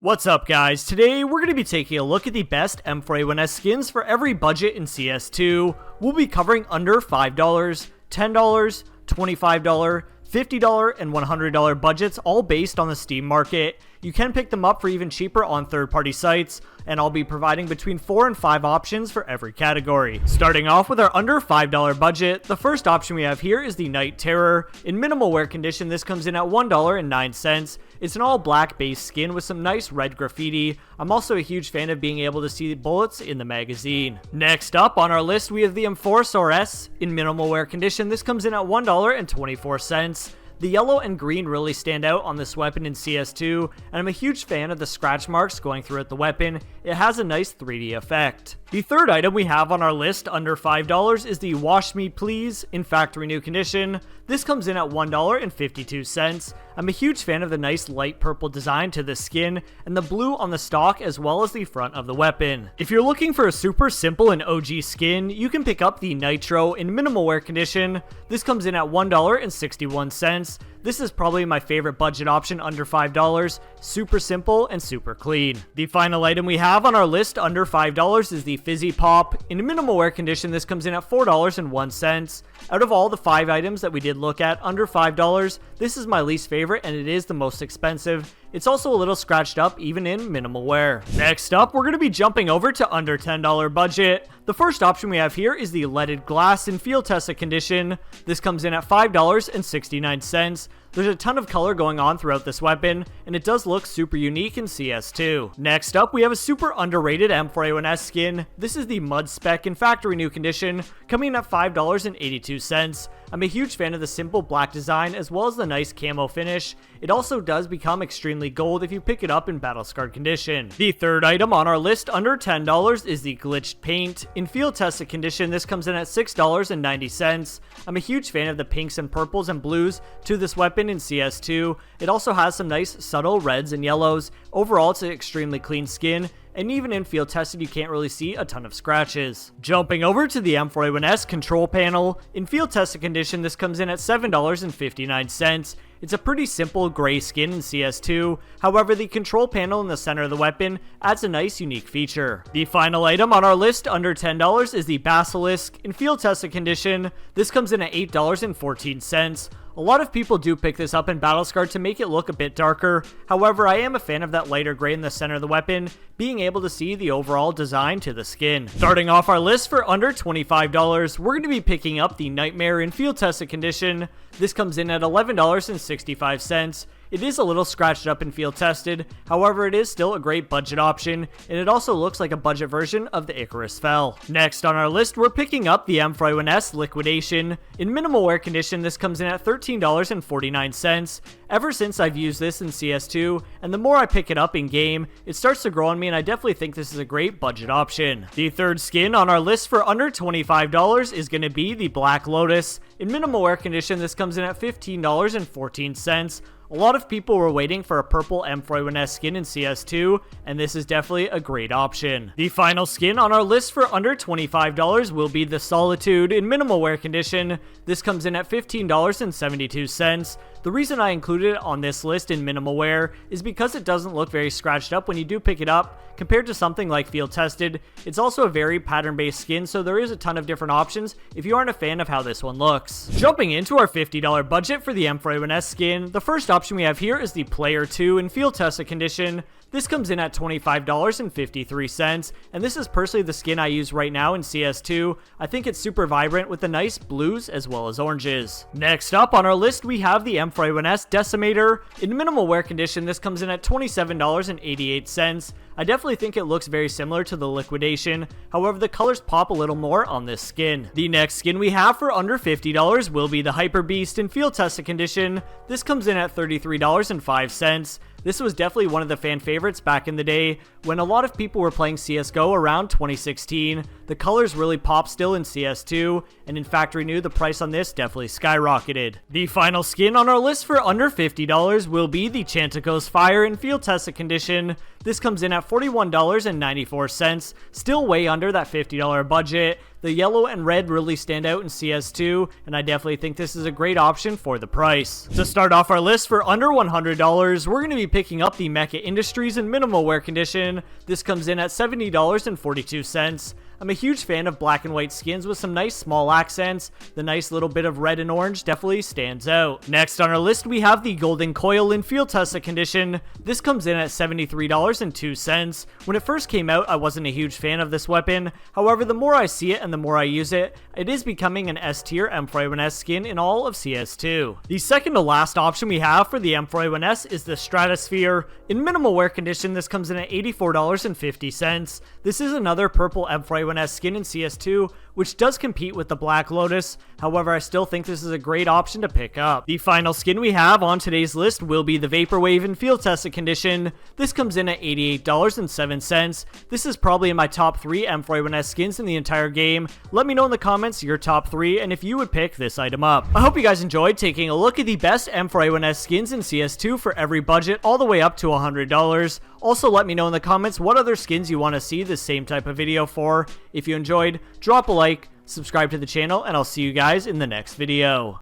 What's up guys, today we're going to be taking a look at the best M4A1-S skins for every budget in CS2. We'll be covering under $5, $10, $25, $50, and $100 budgets, all based on the Steam market. You can pick them up for even cheaper on third-party sites, and I'll be providing between 4 and 5 options for every category. Starting off with our under $5 budget, the first option we have here is the Night Terror. In minimal wear condition, this comes in at $1.09. It's an all black base skin with some nice red graffiti. I'm also a huge fan of being able to see the bullets in the magazine. Next up on our list, we have the M4A1-S. In minimal wear condition, this comes in at $1.24. The yellow and green really stand out on this weapon in CS2, and I'm a huge fan of the scratch marks going throughout the weapon. It has a nice 3D effect. The third item we have on our list under $5 is the Wash Me Please in factory new condition. This comes in at $1.52. I'm a huge fan of the nice light purple design to this skin and the blue on the stock as well as the front of the weapon. If you're looking for a super simple and OG skin, you can pick up the Nitro in minimal wear condition. This comes in at $1.61. This is probably my favorite budget option under $5, super simple and super clean. The final item we have on our list under $5 is the Fizzy Pop. In minimal wear condition, this comes in at $4.01. Out of all the 5 items that we did look at under $5, this is my least favorite and it is the most expensive. It's also a little scratched up even in minimal wear. Next up, we're going to be jumping over to under $10 budget. The first option we have here is the Leaded Glass in field tested condition. This comes in at $5.69. There's a ton of color going on throughout this weapon, and it does look super unique in CS2. Next up, we have a super underrated M4A1-S skin. This is the Mud Spec in factory new condition, coming in at $5.82. I'm a huge fan of the simple black design as well as the nice camo finish. It also does become extremely gold if you pick it up in battle scarred condition. The third item on our list under $10 is the Glitched Paint. In field tested condition, this comes in at $6.90. I'm a huge fan of the pinks and purples and blues to this weapon in CS2. It also has some nice subtle reds and yellows. Overall, it's an extremely clean skin, and even in field tested, you can't really see a ton of scratches. Jumping over to the M4A1-S control panel. In field tested condition, this comes in at $7.59. It's a pretty simple gray skin in CS2, however the control panel in the center of the weapon adds a nice unique feature. The final item on our list under $10 is the Basilisk. In field tested condition, this comes in at $8.14. A lot of people do pick this up in battle scarred to make it look a bit darker, however I am a fan of that lighter gray in the center of the weapon, being able to see the overall design to the skin. Starting off our list for under $25, we're going to be picking up the Nightmare in field tested condition. This comes in at $11.65. It is a little scratched up and field tested, however it is still a great budget option, and it also looks like a budget version of the Icarus Fell. Next on our list, we're picking up the M4A1-S Liquidation. In minimal wear condition, this comes in at $13.49. Ever since I've used this in CS2, and the more I pick it up in game, it starts to grow on me, and I definitely think this is a great budget option. The third skin on our list for under $25 is going to be the Black Lotus. In minimal wear condition, this comes in at $15.14. A lot of people were waiting for a purple M4A1-S skin in CS2, and this is definitely a great option. The final skin on our list for under $25 will be the Solitude in minimal wear condition. This comes in at $15.72. The reason I included it on this list in minimal wear is because it doesn't look very scratched up when you do pick it up. Compared to something like field tested, it's also a very pattern based skin, so there is a ton of different options if you aren't a fan of how this one looks. Jumping into our $50 budget for the M4A1-S skin, the first option we have here is the Player 2 in field tested condition. This comes in at $25.53, and this is personally the skin I use right now in CS2. I think it's super vibrant with the nice blues as well as oranges. Next up on our list, we have the M4A1-S Decimator. In minimal wear condition, this comes in at $27.88. I definitely think it looks very similar to the Liquidation, however the colors pop a little more on this skin. The next skin we have for under $50 will be the Hyper Beast in field tested condition. This comes in at $33.05. This was definitely one of the fan favorites back in the day when a lot of people were playing CSGO around 2016. The colors really pop still in CS2, and in factory new, the price on this definitely skyrocketed. The final skin on our list for under $50 will be the Chanticleer's Fire in field tested condition. This comes in at $41.94, still way under that $50 budget. The yellow and red really stand out in CS2, and I definitely think this is a great option for the price. To start off our list for under $100, we're going to be picking up the Mecha Industries in minimal wear condition. This comes in at $70.42. I'm a huge fan of black and white skins with some nice small accents. The nice little bit of red and orange definitely stands out. Next on our list, we have the Golden Coil in field tested condition. This comes in at $73.02. When it first came out, I wasn't a huge fan of this weapon. However, the more I see it and the more I use it, it is becoming an S tier M4A1-S skin in all of CS2. The second to last option we have for the M4A1-S is the Stratosphere. In minimal wear condition, this comes in at $84.50. This is another purple M4A1-S skin in CS2, which does compete with the Black Lotus. However, I still think this is a great option to pick up. The final skin we have on today's list will be the Vaporwave in field tested condition. This comes in at $88.07. This is probably in my top 3 M4A1-S skins in the entire game. Let me know in the comments your top 3 and if you would pick this item up. I hope you guys enjoyed taking a look at the best M4A1-S skins in CS2 for every budget all the way up to $100. Also, let me know in the comments what other skins you want to see this same type of video for. If you enjoyed, drop a like, subscribe to the channel, and I'll see you guys in the next video.